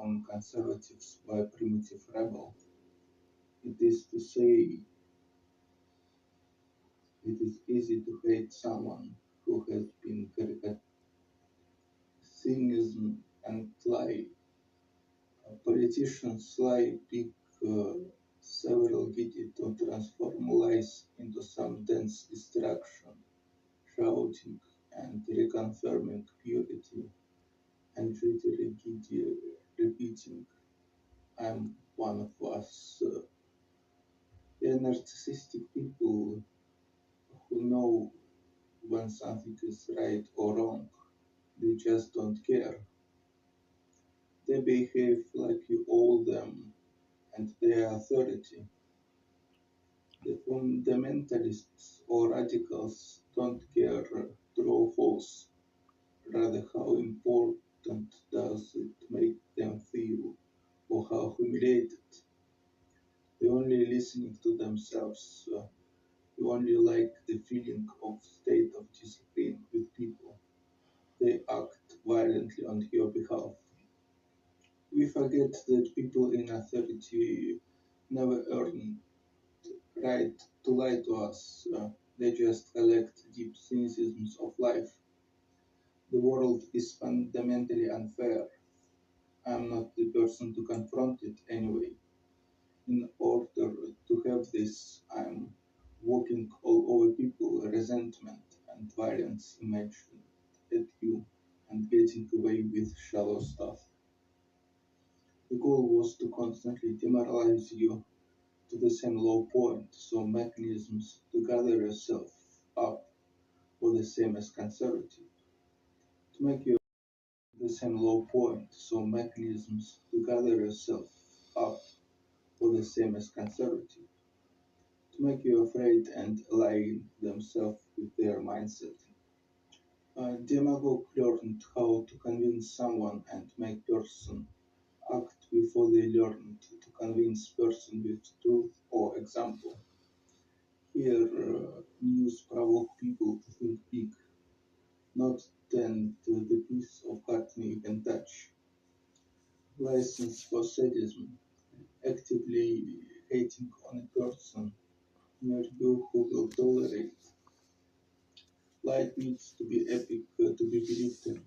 on conservatives by primitive rebel. It is to say, it is easy to hate someone who has been caricature, cynicism, and lie. Politicians lie pick uh, several giddy to transform lies into some dense distraction, shouting and reconfirming purity, and literally giddy repeating, I'm one of us. They are narcissistic people who know when something is right or wrong. They just don't care. They behave like you owe them and their authority. The fundamentalists or radicals don't care true or false, rather how important does it make them feel or how humiliated. They only listening to themselves. You only like the feeling of state of discipline with people. They act violently on your behalf. We forget that people in authority never earned right to lie to us. They just collect deep cynicisms of life. The world is fundamentally unfair. I'm not the person to confront it anyway. In order to have this, I'm walking all over people, resentment and violence imagined at you, and getting away with shallow stuff. The goal was to constantly demoralize you to the same low point, so mechanisms to gather yourself up were the same as conservative. To make you the same low point, so mechanisms to gather yourself up were the same as conservative. To make you afraid and align themselves with their mindset. Demagogue learned how to convince someone and make person act before they learned to convince person with truth or example. Here, news provoke people to think big, not tend to the piece of cotton you can touch. License for sadism, actively hating on a person near you who will tolerate. Light needs to be epic to be believed in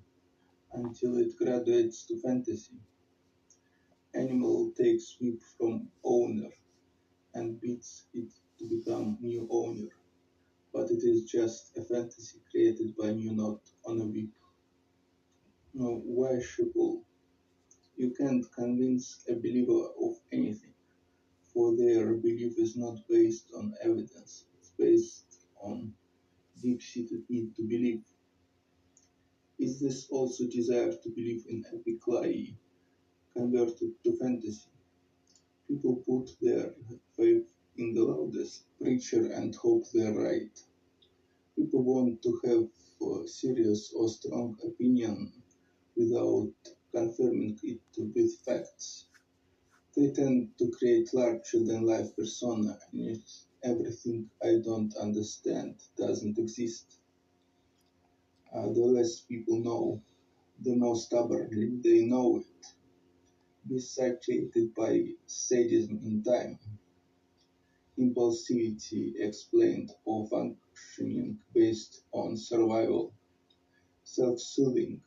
until it graduates to fantasy. Animal takes whip from owner and beats it to become new owner, but it is just a fantasy created by new knot on a whip. No, worshipful. You can't convince a believer of anything, for their belief is not based on evidence. It's based on deep-seated need to believe. Is this also desire to believe in epic lie converted to fantasy? People put their faith in the loudest preacher and hope they're right. People want to have a serious or strong opinion without confirming it with facts. They tend to create larger-than-life persona, and if everything I don't understand doesn't exist. The less people know, the more stubbornly they know it. Be satiated by sadism in time, impulsivity explained or functioning based on survival, self-soothing,